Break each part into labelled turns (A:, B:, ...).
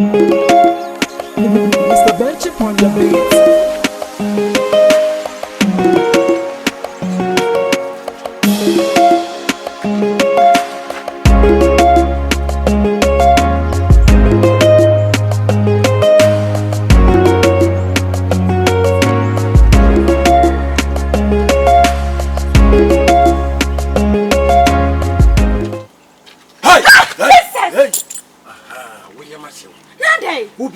A: Mr. Bench upon the beat.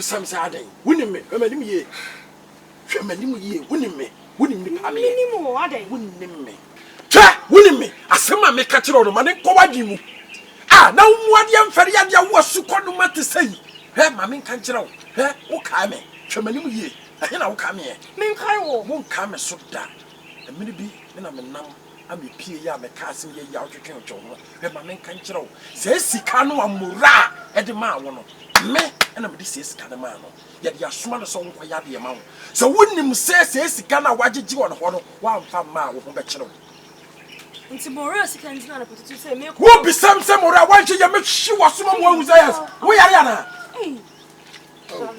B: Some Saturday, winning me, winning me, winning me, winning me, winning me. Winning me, I said, my make catch on the money, Kowadimu. Ah, now what young Ferriadia was so called to say. Hey, mammy can't you know? Hey, Okame, Chamanimu ye, and I'll come here. Minkai won't come so that. And maybe, then I'm a numb. I'm a Pia, my cousin, ye out to kill John. Hey, mammy can't you know? Says Sicano and Mura at the man. Me and I'm this is Canamano. Yet your small song for Yadi amount. So wouldn't him say, Sicana, what did you want to 1 mile with Bachelor?
C: And tomorrow, she can't put it to say, me
B: who be some or I want you to make sure was someone who's there. We are Yana.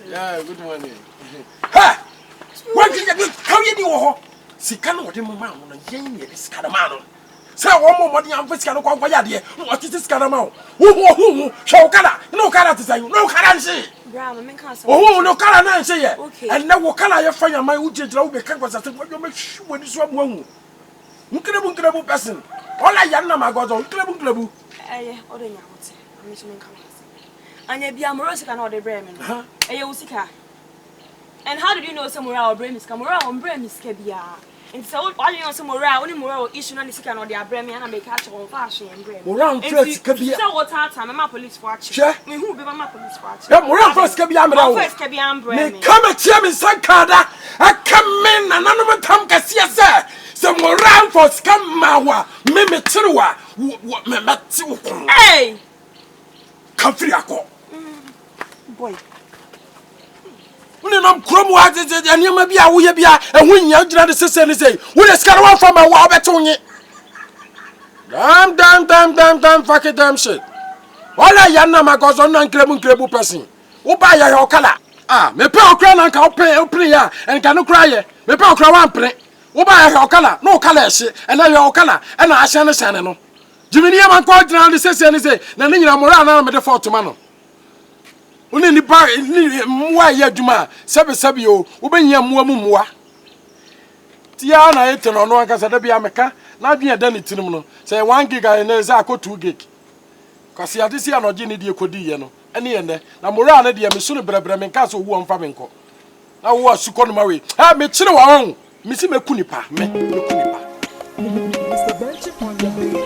B: Yeah, good morning. Ha! What did you come in? Sicano, what him amount on a young this Canamano. Say one more money I'm fiscal of Yadi. What is this Canamao? Who? Show color. No color to say, no currency. Oh, no color, say okay. And now what color you find my Uji drove the campus at what you make sure when it's one. Unklebu person. All I am, my God, Unklebu.
C: Eh, or the Yamut. I'm missing colors. And yet be a Morosic and all the Bremen. Eh, Usika. And how did you know somewhere our brain is come around? Brain is Cabia. And so, all you know, somewhere only more issue on the second or the Abramian and make catch on fashion and brain.
B: Around first, Cabia.
C: So, what time? My police watch. Me who be my police watch.
B: Around first, Cabia.
C: First, Cabia, Brain.
B: Come at Jim in Sankada. I come in and another Tom Cassia, sir. Some around for Scamawa, Mimitrua, what me met you.
C: Hey!
B: Kafriako.
C: Boy.
B: I'm Cromwell, and you may be a wee beer, and when you're trying to say, with a scar from my wabbetongue. Damn, fuck it, damn shit. All I am now, my cousin, and Crebu person. Who buy your color? Ah, me pay a crown and can pay ya, and cannot cry. Me pay a crown print. Who buy your color? No color shit, and I your color, and I shall understand no. Jimmy, I'm quite down the say, Nanina Morana, made a photo man. Only the bar Mua Yajuma, Sabio, Ubenya Muamua. Tiana, it on one Casadabia Meca, not be a done it to say 1 gig and Zako 2 gig. Cause you this year no Jenny Diocodiano, and the end, Namorana, the Missouri Bremen Castle, who on Faminco. I was Sukon Murray. I met Chino, Missy Mekunipa,
A: Mr. Bench upon the beat.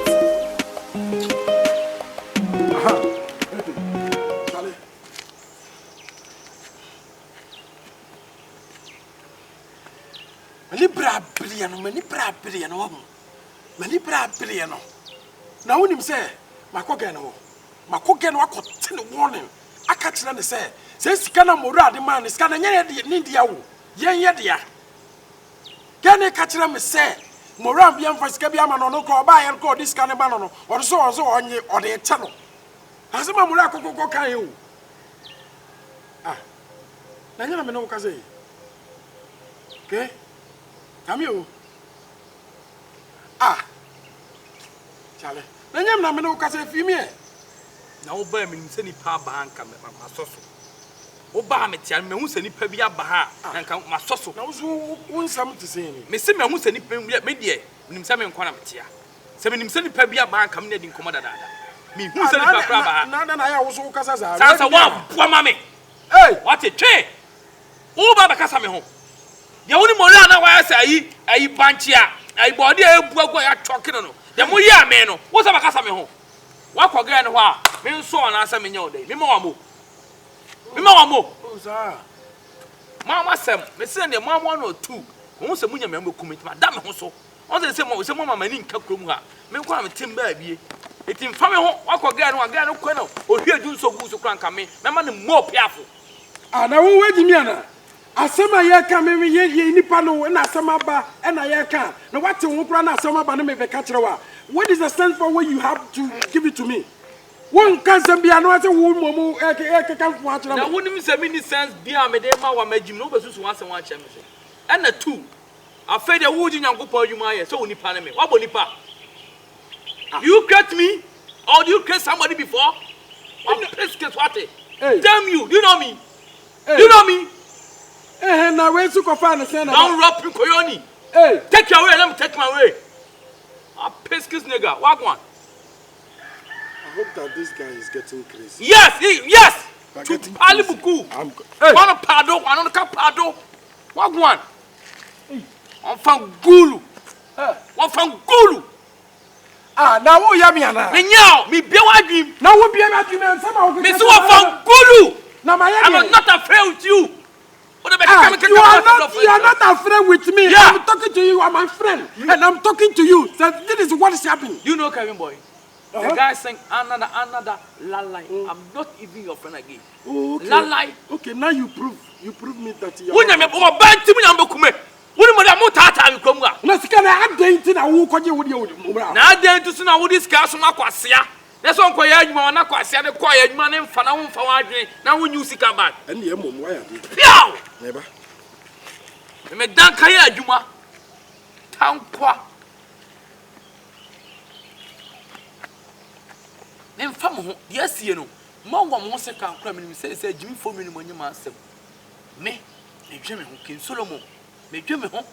A: Many bra billion, many bra billion. Now, when him say, my cogano, what 10 warning. I catch them say, says Scana Mora, the man is Scana India. Yen, can I catch them say, Moran Bian for Scabiaman or no call by and call this kind of man or so on you or the channel. As a Mamuraco can you? Ah, Nana no Kaze. Okay? Come you. Ah, Charlie. Nanyam na meno kase fimie.
D: Na wo ba mi se ni pa ba anka masoso. Wo ba me tia me hu se ni pa bi aba ha anka masoso.
B: Na wo unsam te se ni.
D: Me se me hu se ni pa me die, nim se me nkwa na me tia. Se me nim se ni pa bi aba anka me na di nkomo dada. Me hu se ni pa kra ba ha.
B: Na ya wo so kasa za.
D: Sa wa bua ma me.
B: Hey,
D: what a twe. Wo ba kasa me ho. Ya woni mo la na wa sa ayi banchia. Ayi body e buagwa ya twokene no. Ya mo yi ame no. Wo sa bakasa me ho. Wa kwogre no ho a. Me nso na asa me nya odai. Me ma wa mo.
B: O sa.
D: Mama sem. Me se ne mama no 2. Wo se munya me committee ma da me ho so. On se mama mani nka krom ha. Me nkwa me tim ba bie. Etim fa me ho. Wa kwogre no aga no kwa no. Ohwie du nso gu so kran ka me. Me ma ne mo piafo.
B: Ah na wo wadi mi ana. Asema ye ka me ye nipa no na asema ba e na ye ka na wate wo kura na asema ba na me be ka kire wa. What is the sense for when you have to give it to me? One can't be another woman. I can't watch.
D: Now, wouldn't say many sense be a madama or majim, no, but once and one championship. And the two. I fed a wood in your go you my so only paname. What will nipa? You cut me? Or do you cut somebody before? What place get what? Damn you, you know me. You know me.
B: Eh, now where's you find the sand?
D: Don't rap you, Koyoni.
B: Hey,
D: take your way, let me take my way. A pescus nigga, what one?
B: I hope that this guy is getting crazy.
D: Yes, yes. To Palibuku. One of Pado, one on the Capado. What one? One from Gulu. One from Gulu.
B: Ah, now who yamiana?
D: Me now, me be a dream.
B: Now who be a dream and somehow
D: me so from Gulu.
B: Now my
D: I'm not afraid with you.
B: You are not afraid with me. Yeah. I'm talking to you. You are my friend, and I'm talking to you. So this is what is happening.
D: You know, Kevin boy. The guy saying another lalai. I'm not even your friend again.
B: Oh, okay.
D: Lalai.
B: Okay, now you prove me that you are.
D: When you are bad to me, I'm going to when you are tata, you come back.
B: Let's get a date in a walk on you with you.
D: Now, then to see now this car, so much that's one quiet man, not quite the quiet man, and Fana for one day. Now, when you see come back,
B: and the mom, why are you?
D: Yow!
B: Never.
D: Me dan kaya adwuma tankwa ne mfa mo ho de asie no mo wa mo se kan kra me se adwumi fo me no mo nyima asem me dwe me ho kin Solomon me dwe me ho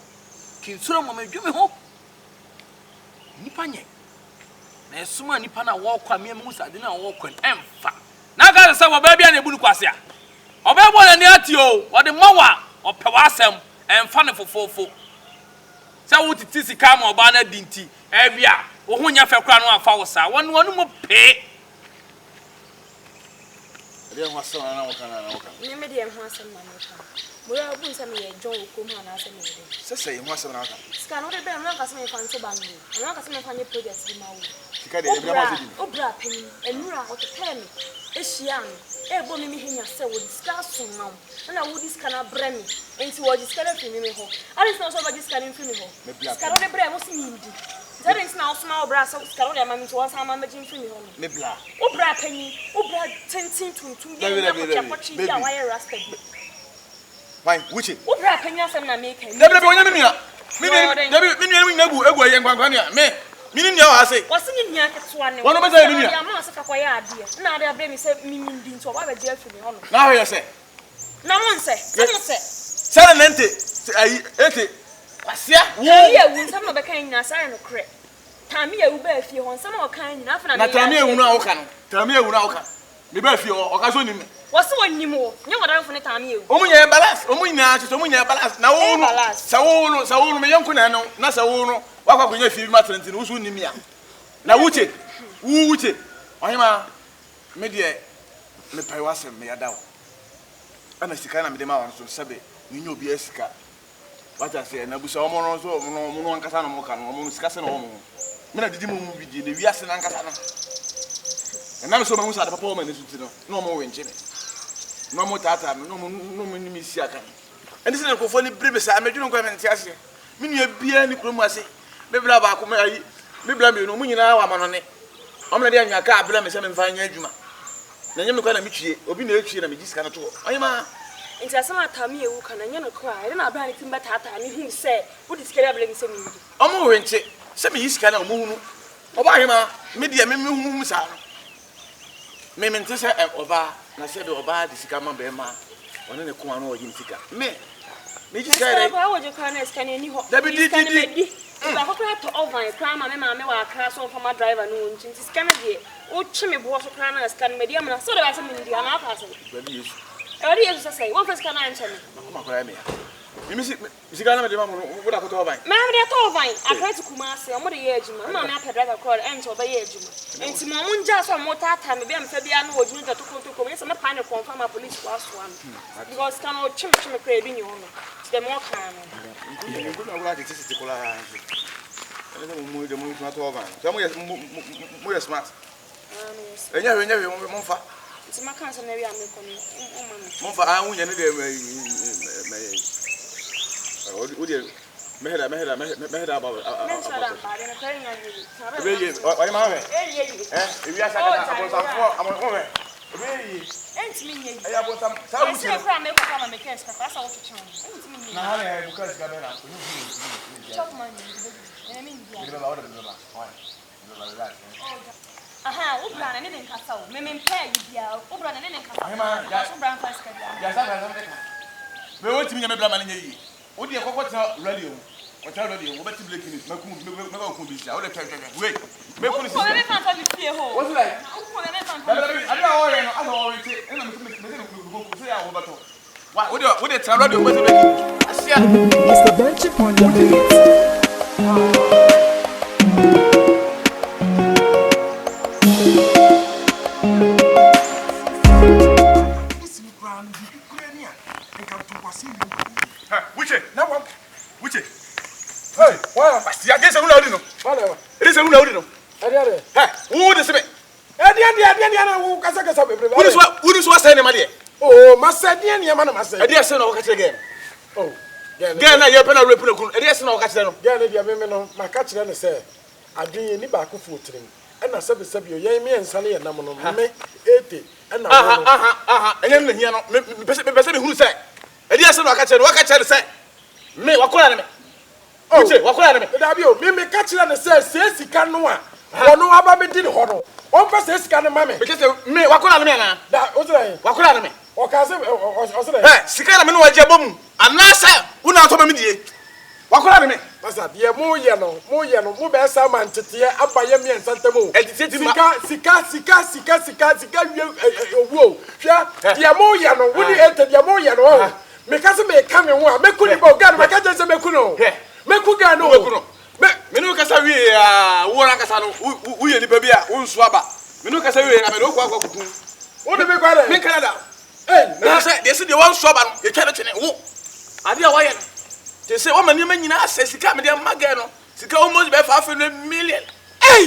D: kin Solomon me dwe me ho nipa nye na esuma nipa na wo kwa me mu sade na wo kwa emfa na ga se wo ba bia na ebu kwase a obebo na ni ati o wo de mawa opewa asem and funny for so what it is come or banner dinty ebia wo ho nya fe kra no afa wo sa won mo pe
E: dey ho asem na wo kana
C: me me dey ho asem na wo kana mo ya bu nsem ye John Okom ha na asem me dey
E: sese ye ho asem na wo kana
C: ska no dey be no ka se me fan so ban ni no ka se me fan ye project bi ma wo
E: sika dey ebia ma di
C: obra panin enura o te tell me ehia no ebo me henya se wo discuss now na wo discuss na bremi enti wo discuss fi me ho ali so so ba discuss fi me ho ska no dey bre mo si mi ndi there is now small obra so ska no dey ma me to wan sama ma jin fi me ho
E: me bla
C: obra panin obra tintin tuntum ye na ko chapochi ya wa ye rasta bi
E: fine which it
C: obra panin asem na make
E: Debi wonya me nua me nua egu ayen kwankwan ya me mini nua wa ase
C: wasi ni nya ketua ne
E: wono beza nua
C: ya ma se ka koya ade na ade abre mi se mimi ndi nto ba ba je afi mi hono
E: na ho ye se
C: na mo nse
E: sele nente ayi ete kwasia
C: wo ya wu nsam no be kan nyina sare no kre tami ya wu ba afie ho nsam o kan nyina afa
E: na tami ewu na wo kan tami ewu na wo kan me ba afie o ka so nim
C: wasi wonnim wo nye wadanfo ne tami ewu
E: omunya balance omunya acho omunya balance na wo no sa wo no me yanku na no na sa wo no wakwa kunya fi ma trenti no usu nim ya na wuche ohima me de me pai wasem me yadaw ana sika na me de ma wan so sabe ni nyo bi asika wata se na busa omo no so omo no ankasa no mo ka no omo sika se no omo me na didi mo mu bidi na wiase na ankasa no na me so ma hu sa da papa o ma ne suti no no mo wenche me no mo tata no mo ni mi si aka eni se na ko fo ni bribe sa amedwunu ko me ntiase me nua bia ni kuro mu ase me bla ba ko me ayi me bla me no mu nyina wa ma no ne o me de anya ka abla me se me mfa nya adwuma na nyem ko na me twie obi na etwie na me gisika no to oyima
C: nti asama tami ewu kana nya no kwa ere na abra ne timba tata ne hu se wo disikere abla mi se mi ndi
E: o mo wenche se me gisika na mo hunu oba hema me de me hunu sa no me mente se oba na se de oba disika ma be ma one ne ko anu o yin sika me gisika ere
C: ba wo je kwa na sika ne ni ho
E: da bi di
C: ba ko kra to over kra ma me wa kra so for my driver no nti sika na de o chime bo so kra na sika na me de am na so de ba se me ndi ama afa se
E: ba bi yesu
C: eri yesu say one first kana anche me
E: ma ko ra me mi sika na me de ma mo wo da ko to over
C: ma me de to over akra ti kuma ase o mo de ye ejuma ma me apɛ driver call enti oba ye ejuma enti mo mo nja so mo tata me bia me fa bia no ojunu da to ko me se me pa ne confirm a police kwa so am because can o chime kra bi ni ho no the more can
E: ko na wura de tisi ko la ele mo de mo to over so mo ye smart enya mo fa
C: ti ma kan so na wi am ko ni
E: mo fa an wunya ne de o de meheda aba
C: Mention bad and telling
E: Ebe oye ma he ewi asa ka abosamfo amon he ebe
C: Ain't me.
E: eya abosam sa
C: I
E: wuti
C: say from make come make us pass out to channel. Ain't me.
E: na ha he buka sika be na
C: Chop money. I mean,
E: Bila la ora bila oye bila la
C: aha, o brana ne den kasa o. Me pay you bia. O brana ne den kasa.
E: Ahima ya
C: so brana fast ka bia.
E: ya sa ka me wonti mi nya me bla ma ne yi o de kokota radio o ta radio o beti blake ni makum me ba kun bi sia o de twa we me kun si
C: O me fan fa mi fie ho.
E: what's like
C: O me fan
E: da
C: fa.
E: da ada o ye no ada o we ti ina me go so ya o bato wa o de tra radio o beti blake asia
F: Mr. Benchik on the beat.
E: Wuche. Hey, why? Basti age se una odi no.
B: Wala.
E: Ede se una odi no.
B: Ade.
E: Hey, wo de se be.
B: Ade na wo kasa bebre.
E: Wuri so say ne ma de.
B: Oh, masade ne ma na masade.
E: Ede se na wo ka kire gen.
B: Oh,
E: gen na ye pe na rape na kun. Ede se na wo ka kire no.
B: Gen na dia me no, ma ka kire ne se adwen ni ba ko fu otirim. Ena sebe yo yen me ensa ne ye nam no me ete ena wo.
E: Aha. Enye na hia no. Me pese be hunu se. Ede se na wo ka kire no, wo ka kire se. Me wakola ne me. Wuche, wakola ne me.
B: Da bi o, me ka kire ne se sika no a. Wono aba me di ne ho no. O fa sika ne ma me.
E: Because me wakola ne me na.
B: Da, o tire.
E: Wakola ne me.
B: O ka se o se.
E: Hey, sika na me no waje bom. Anasa, una to me die. Wakola ne me.
B: Masa de mo ye no mo be sa man tete abaye me ensantemo. Sika wie owo. Hwa, de mo ye no, wo ni ente de mo ye no. Me ka se me ka me ho a me kuni bo ga me ka je se me kuno. Me ku ga no.
E: Me no kasa wi a wo na kasa no wo ye nipa bi a wo nso aba. Me no kasa wi na me no kwa kuku.
B: Wo de me kwa da.
E: Me Canada.
B: Na
E: say they say they want so aba no. Ye twa twene wo. Ade a wa ye no. They say wo mani ma nyina ase sika me de maga no. Sika almost be 500 million.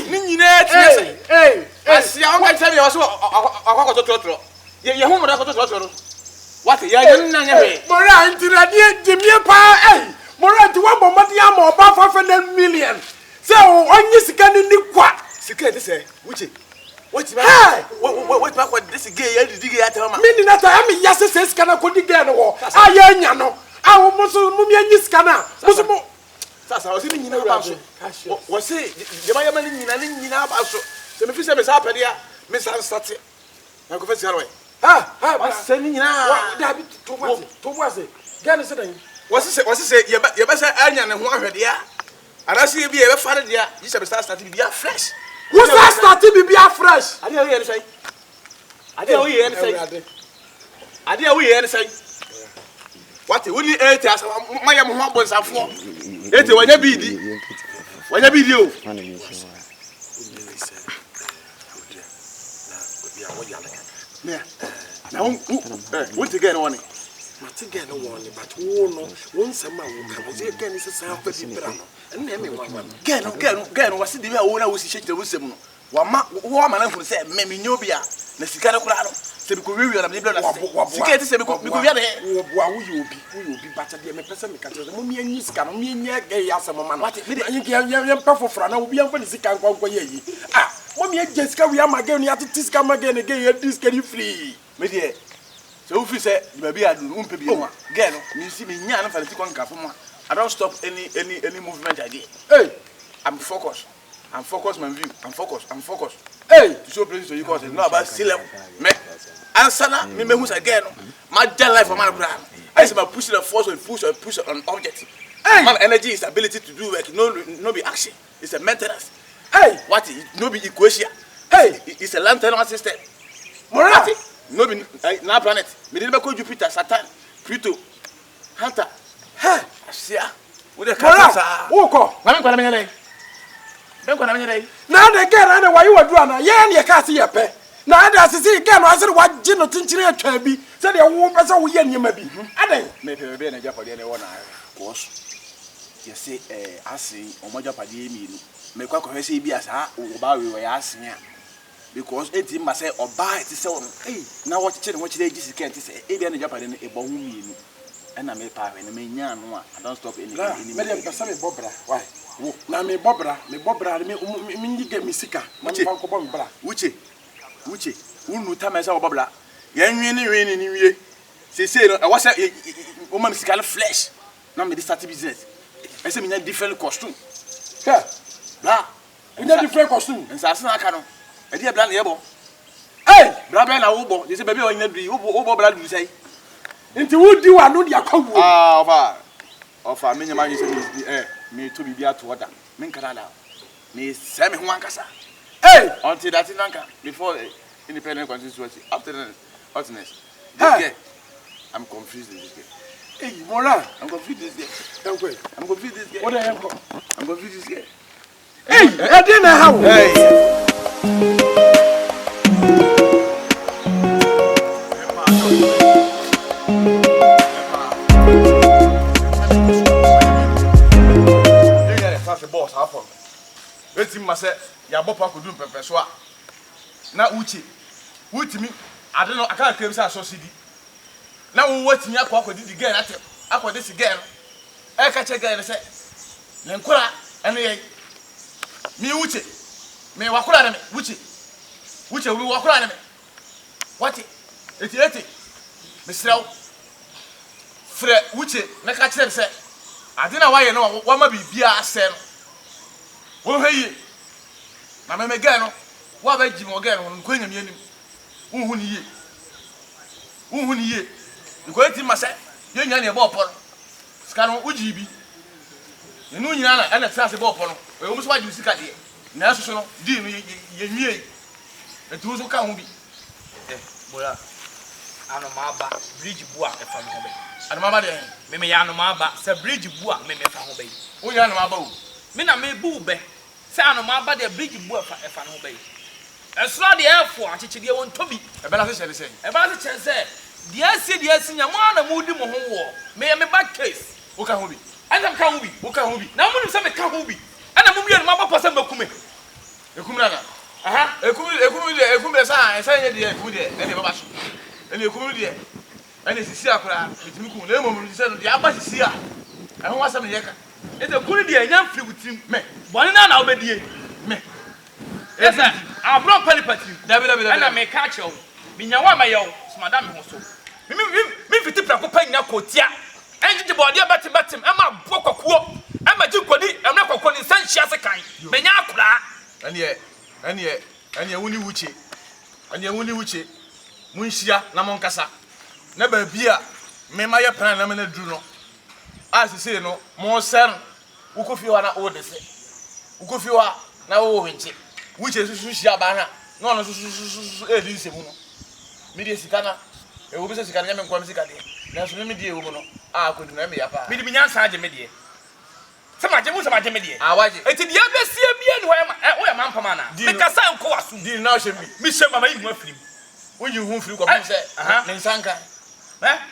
E: Ni nyina tie say. Asia wo ka tell me wo so akwa totoro. Ye hu mo da totoro. What ya nyina nya we.
B: Mora ntirade dimie pa Mora ti wa bomadi am oba 500 million. Say onyi sika ni kwa.
E: Sika dey say wuche. What back what this gay ya didi ya tell ma.
B: Me ni na ta am yase se sika na kodi gay no. Aya nya no. Awo muso mu mi anyi sika na. Muso mo.
E: Sasa o si ni nyina ba so. Wo se je ma ya ma ni nyina ba so. Se me fi se me sa pede ya, me sa start. Na ko fa sika ro. Wa se ni nyina.
B: Wa da bi to wase. Gane se dan.
E: Wo se ye ba se anya ne ho ahwede ya. Arasi bi ye be fa de ya, yi se be start bi ya fresh.
B: Who start to be fresh?
E: Ade o ye ni say. Ade o ye ni say. What we need 80 as my am ho abonsafo. 80 wanya bi di o. Na won te get one.
B: Mate get no one but wo no won sama wo ka wo se get ni se sa fa di bra no. Na me wan.
E: Get no wasi di a wo na wo si shekire wo sem no. Wa ma na hu se me nyobia na sika na kura no. Se bi ko wiwi na me bla na sika ti se bi ko wiwi na he
B: wo boa wo ye obi bata de me pese me ka te mo mi anyi sika no mi anya ge ya se mo ma no me de anyi ge ya mpa fofora na obi amfa ni sika nkwankwa ye yi mo mi anya sika wi amage no ya te sika amage ne ge ya diska ni free
E: me de se wo fi se di ba bi adu umpe bi no ge no mi si me nya na fa ti kon ka fo mo I don't stop any movement again.
B: Hey,
E: I'm focused my view. I'm focused.
B: Hey,
E: to show places so you cause it's not about sea level. Me answer na me who's again. My daily life for my brand. I say my pushing the force and push on object.
B: Hey,
E: man energy is ability to do work. No be action. It's a maintenance.
B: Hey,
E: what no be equation.
B: Hey,
E: it's a lantern system.
B: Morati.
E: No be na planet. Me dey be call Jupiter, Saturn, Pluto, Hunter.
B: Hey,
E: Asia. Wo dey cancer.
B: Wo ko.
E: Na me kwa na me nyere.
B: Na de get na why you do na ye na ye ka se ye pe. Na da se se get no ase wa gi no tinchire atwa bi. Se de wo pese wo ye nyema bi. Adan.
E: Me pe be na japade na wona cause. You say asi omojapade mi nu. Me kwa kwa se bi asa oba we ya ase a. Because eti ma say oba eti se won. Na wo chiche ne wo chire gi sika eti se e bi na japade no e bo hu mi nu. And I may pay and me nya no I don't stop any.
B: Me pesa me bobra. Why? Wo. Na me bobra me get me sika. Na me banko bom bra.
E: Uche. Unu ta me say bobla. Yan wi ni wie. Say no I was say o ma sika flesh. Na me start business. I say me nya different costume.
B: Yeah.
E: Bla.
B: We nya different costume.
E: Nsase na aka no. E dey bla na yebo. Hey, bra bla na wo bo. They say baby o nya duri. Wo bo bla duri say.
B: Nti wo di wa no dia kwawo.
E: Ah, ofa me nyama say me to bibia to order. Me nkara la. Me say me ho ankasa.
B: Hey,
E: until that nanka before independent constituency after the hotness.
B: Hey.
E: I'm confused with this girl.
B: Hey, Mola.
E: I'm confused with this girl.
B: Okay.
E: I'm confused with this girl.
B: What the hell?
E: I'm confused with this girl.
B: Hey, I didn't know how.
E: Hey. That's the boss happen. Let's see myself. Ya bopa ko dum pepe so a. Na uchi me. I don't know, I can't claim say associate. Na wo watimi akwa di girl na tem. Akwa de si girl. E ka che girl say. Le nkura ene ye. Mi uchi. Me wakura na me. Uchi we wakura na me. Wati? Eti. Me sraw. Fre uchi na ka che say. Ade na wa ye no wa ma bibia ase no. Wo heye. Na me girl no. Wa ba ji mo girl no ko nyam yanim. Unhu ni ye. Nko eti ma say. Ye nya na e bo oporo. Sika no uji bi. Enu nyina na na tsa se bo oporo. E wo so wa ji sika de. Na so no di no ye nwie. Etu so ka ho bi.
D: Bola. Ano ma ba bridge bu a e fa me ho be.
E: Ano ma ba de.
D: Me ya no ma ba se bridge bu a me fa ho be.
E: Wo nya ano ma ba o.
D: Me na me bu be. Se ano ma ba de bridge bu a e fa no ho be. Esra de efo achichi de won tobi.
E: E bela se chere se.
D: E ba se chere se. De asi nya mo na mo di mo ho wo. Me ba case.
E: Wo ka ho bi.
D: Ana ka ho bi.
E: Wo ka ho bi.
D: Na mo nim se me ka ho bi. Ana mo bienu ma ba pose makume.
E: Ekumra na.
D: Aha.
E: Ekumre sa nya de ekum de. Na de baba so. Ene ekum de. Ene sisi akura. Bitimi kum na emo mo se no de aba sisi a. E ho asem ye ka.
D: E de kunu de nya mfiri wutrim.
E: Me.
D: Bone na obedie.
E: Me.
D: Esa, abro palipati.
E: Dabi.
D: Ana me ka che wo. Binya wa ma ye wo. So madam me ho so. Me fiti pra ko pa nya kotia. Enjije bode batim. E ma bo kokuo. E ma ji kodi, e na kokko ni san hia se kan. Me nya akura.
E: Ene wuni wuche. Mun hia na mon kasa. Na ba bia me ma ye plan na me na duru no. Asise no mo ser wo kofi wa na o de se. Wo kofi wa na wo hinche. Wuche susu hia ba na. No no susu e di se mu no. Me di sika na. E wo bi se sika na me nkwa me sika de. Na so me di e wo mu no. Ko di na me ya pa.
D: Me di binya sa age me de. Sama je me de.
E: Waje.
D: Enti dia besie bie ni ho ya mampa ma na. Me kasa nko waso.
E: Di na o shemi.
D: Me she mama yi mu afiri.
E: Wonyi hu firi ko bi se. Ne nsanka.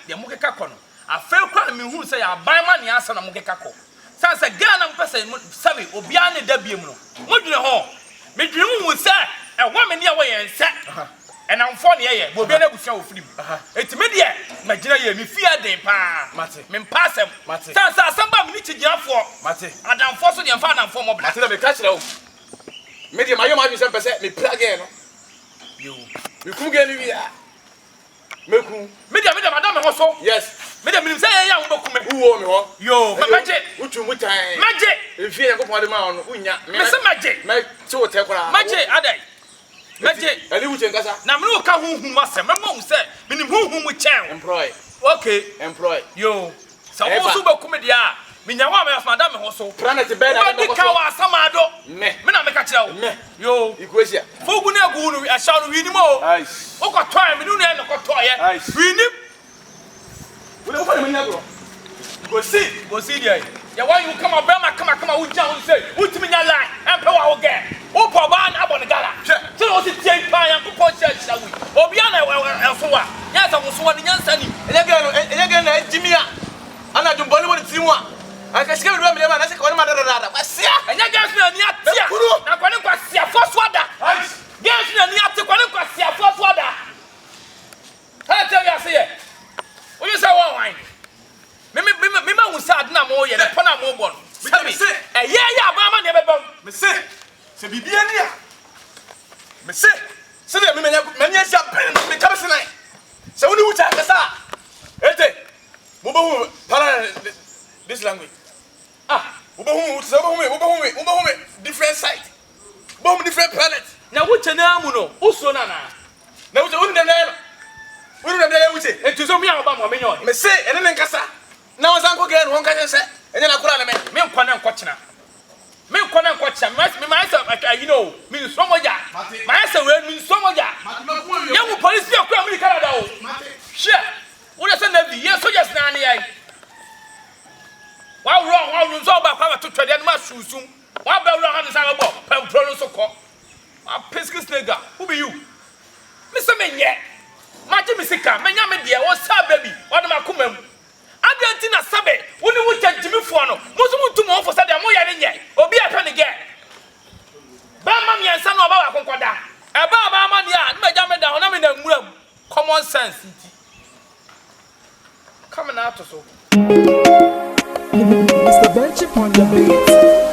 D: De mo keka ko no. Afa kwa me hu se ya ban ma ne asa na mo keka ko. Sansa Ghana mpese sabe obi a ne da biem no. Mo dwene ho. Me dwene hu se e wo me ne ya wo ye nse. And I'm funny, yeah, we'll be able to show free. It's media, my general, me fear them, pa, Mate, men pass them, Mate. Somebody need to jump for Mate, and I'm forcing your fan and form of Mate, let me catch it out. Media, my own 7% me plug in. You could get me. Media, madam, also, yes, Media, say, I am yo, magic, which you would time, magic, if you go for the man, Mr. Magic, make 2 magic, Ade. Magic, and you can go. Now, no can who must have my say, meaning whom we can employ. Okay, employ you. So, also, comedy, Minawa, Madame, also, planet the bed, and the cow, Samado, me, Mina make a child, me, yo, Equasia. Foguna Guru, I shall read more. Ice. Oh, got time, you know, got toy, ice. Read him. We'll find him never. Go see, there. Yeah, why you come up, come out, down, say, put me in your line, and power again. Oh, Paban, up on the gala. So, what's it take by and put church, shall we? Obiana, Elsoa. Yes, I was one in Yansani. And again, Jimmy, and I don't believe what it's you want. I can still remember them, and I say, what am I? And you guys know, I'm going to see a first water. Guess me, and you have to go and see a first water. I tell you, I say, what you say, wine? ye na pona mo bo no me say eh ya mama ne bebam
E: me say se bibia ni a me say se de me menya sia pen me ka se nai se woni wucha ka sa ete mo bo para this language wo bo me different side bo different planet
D: na wuche na amu no uso na
E: wuche woni dem na woni dem na wuche
D: enti so mi aba mo me nyo
E: me say ene ne nkasa na won san ko ge no won ka se enye na kura na me
D: nkwa na nkwochena me ma say you know me somoja ma say we me somoja ya mu police ya kwa me Canada o she wo say na bi ye soldiers na ne ai wa wrong so ba kwa to twede na susum wa ba wrong ha say bo pempro no so ko a pesky snega who be you me say me nye ma je me sika me nya me de wo sa baby wo na makomam adanti na sabe woni wo jajimi fo no mo so mutu mo fo sade mo ya ne nye obi afa ne ge ba ma mi ansa na oba wa konkoda e ba ma dia na maja me da ho na me na muram common sense nti come na to so
F: Mr. Bench upon the beat.